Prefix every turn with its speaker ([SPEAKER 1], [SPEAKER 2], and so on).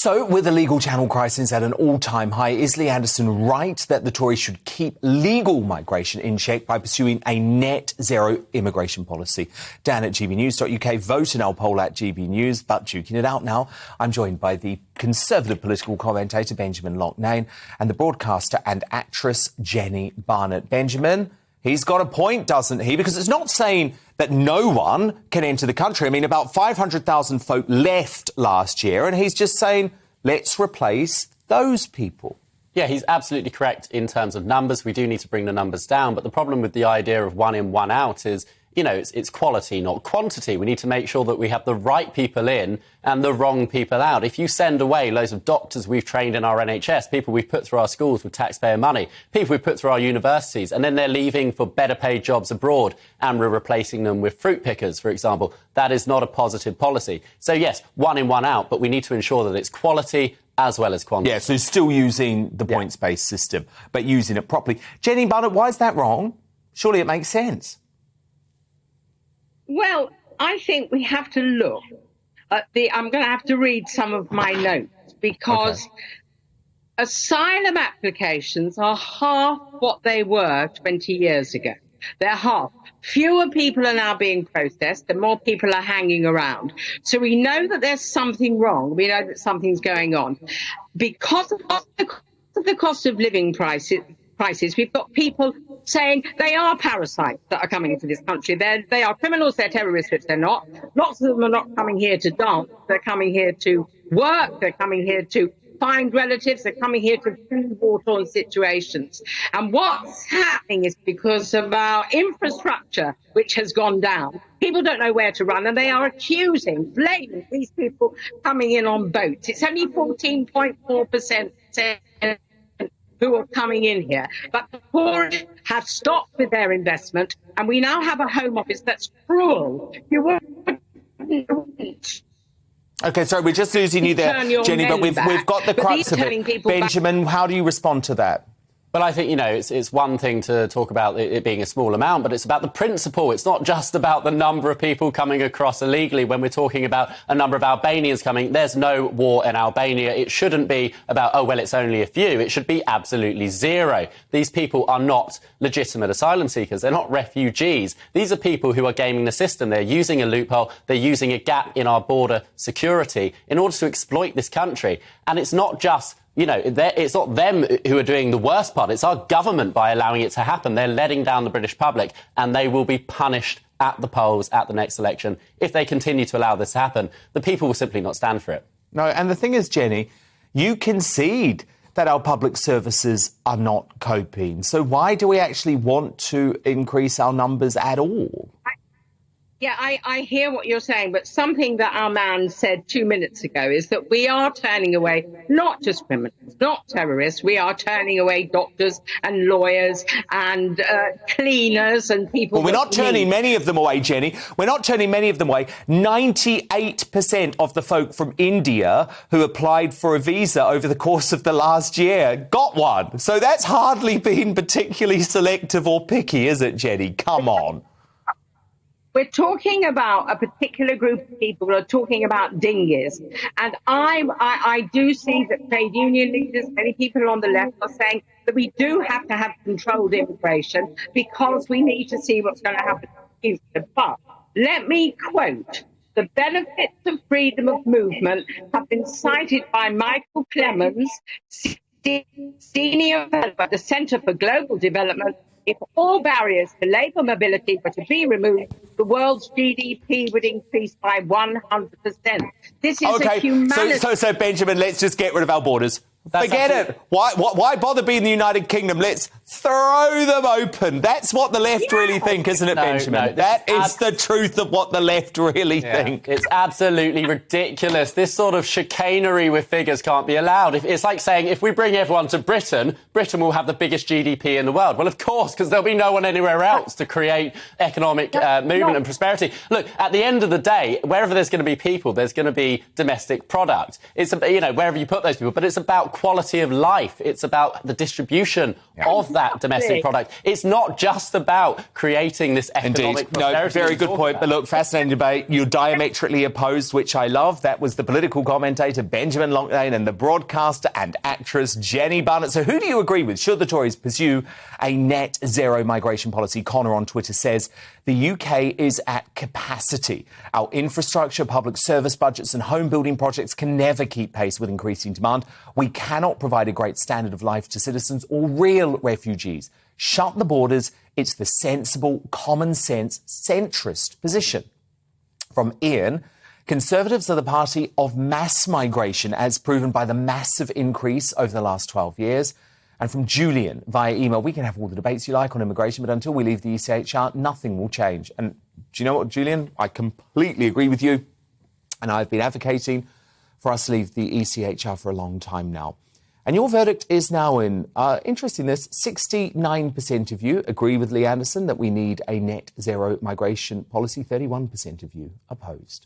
[SPEAKER 1] So, with the legal channel crisis at an all-time high, is Lee Anderson right that the Tories should keep legal migration in check by pursuing a net zero immigration policy? Dan at GBNews.uk, vote in our poll at GBNews. But duking it out now, I'm joined by the Conservative political commentator Benjamin Loughnane and the broadcaster and actress Jeni Barnett. Benjamin, he's got a point, doesn't he? Because it's not saying that no one can enter the country. I mean, about 500,000 folk left last year, and he's just saying, let's replace those people.
[SPEAKER 2] Yeah, he's absolutely correct in terms of numbers. We do need to bring the numbers down. But the problem with the idea of one in, one out is, you know, it's quality, not quantity. We need to make sure that we have the right people in and the wrong people out. If you send away loads of doctors we've trained in our NHS, people we've put through our schools with taxpayer money, people we've put through our universities, and then they're leaving for better paid jobs abroad and we're replacing them with fruit pickers, for example, that is not a positive policy. So, yes, one in, one out, but we need to ensure that it's quality as well as quantity.
[SPEAKER 1] Yeah, so still using the points-based system, but using it properly. Jeni Barnett, why is that wrong? Surely it makes sense.
[SPEAKER 3] Well, I think we have to look at I'm going to have to read some of my notes because asylum applications are half what they were 20 years ago. They're half. Fewer people are now being processed and more people are hanging around. So we know that there's something wrong. We know that something's going on. Because of the cost of living prices, we've got people saying they are parasites that are coming into this country. They are criminals, they're terrorists, which they're not. Lots of them are not coming here to dance. They're coming here to work. They're coming here to find relatives. They're coming here to flee war-torn situations. And what's happening is because of our infrastructure, which has gone down, people don't know where to run, and they are blaming these people coming in on boats. It's only 14.4% who are coming in here. But the Tories have stopped with their investment, and we now have a Home Office that's cruel. You wouldn't.
[SPEAKER 1] OK, sorry, we're just losing you there, Jeni, but we've got the crux of it. Benjamin, how do you respond to that?
[SPEAKER 2] Well, I think, you know, it's one thing to talk about it being a small amount, but it's about the principle. It's not just about the number of people coming across illegally. When we're talking about a number of Albanians coming, there's no war in Albania. It shouldn't be about, oh, well, it's only a few. It should be absolutely zero. These people are not legitimate asylum seekers. They're not refugees. These are people who are gaming the system. They're using a loophole. They're using a gap in our border security in order to exploit this country. And it's not just... You know, it's not them who are doing the worst part. It's our government by allowing it to happen. They're letting down the British public, and they will be punished at the polls at the next election. If they continue to allow this to happen, the people will simply not stand for it.
[SPEAKER 1] No, and the thing is, Jeni, you concede that our public services are not coping. So why do we actually want to increase our numbers at all?
[SPEAKER 3] Yeah, I hear what you're saying, but something that our man said 2 minutes ago is that we are turning away not just criminals, not terrorists. We are turning away doctors and lawyers and cleaners and people.
[SPEAKER 1] Well, we're not turning many of them away, Jeni. We're not turning many of them away. 98% of the folk from India who applied for a visa over the course of the last year got one. So that's hardly been particularly selective or picky, is it, Jeni? Come on.
[SPEAKER 3] We're talking about a particular group of people who are talking about dinghies. And I do see that trade union leaders, many people on the left are saying that we do have to have controlled immigration because we need to see what's going to happen in the future. But let me quote, the benefits of freedom of movement have been cited by Michael Clemens, senior fellow at the Centre for Global Development. If all barriers to labour mobility were to be removed, the world's GDP would increase by 100%. This is a humanitarian...
[SPEAKER 1] So, Benjamin, let's just get rid of our borders. Forget it. Why bother being the United Kingdom? Let's throw them open. That's what the left really think, isn't it, Benjamin? No, that is the truth of what the left really think.
[SPEAKER 2] It's absolutely ridiculous. This sort of chicanery with figures can't be allowed. It's like saying if we bring everyone to Britain, Britain will have the biggest GDP in the world. Well, of course, because there'll be no one anywhere else to create economic movement and prosperity. Look, at the end of the day, wherever there's going to be people, there's going to be domestic product. It's, you know, wherever you put those people, but it's about quality of life. It's about the distribution of that that domestic product. It's not just about creating this economic prosperity.
[SPEAKER 1] No, very good point. But look, fascinating debate. You're diametrically opposed, which I love. That was the political commentator Benjamin Loughnane and the broadcaster and actress Jeni Barnett. So who do you agree with? Should the Tories pursue a net zero migration policy? Connor on Twitter says the UK is at capacity. Our infrastructure, public service budgets and home building projects can never keep pace with increasing demand. We cannot provide a great standard of life to citizens or real refugees. Shut the borders. It's the sensible, common sense, centrist position. From Ian, Conservatives are the party of mass migration, as proven by the massive increase over the last 12 years. And from Julian via email, we can have all the debates you like on immigration, but until we leave the ECHR, nothing will change. And do you know what, Julian? I completely agree with you. And I've been advocating for us to leave the ECHR for a long time now. And your verdict is now in. Interesting this, 69% of you agree with Lee Anderson that we need a net zero migration policy. 31% of you opposed.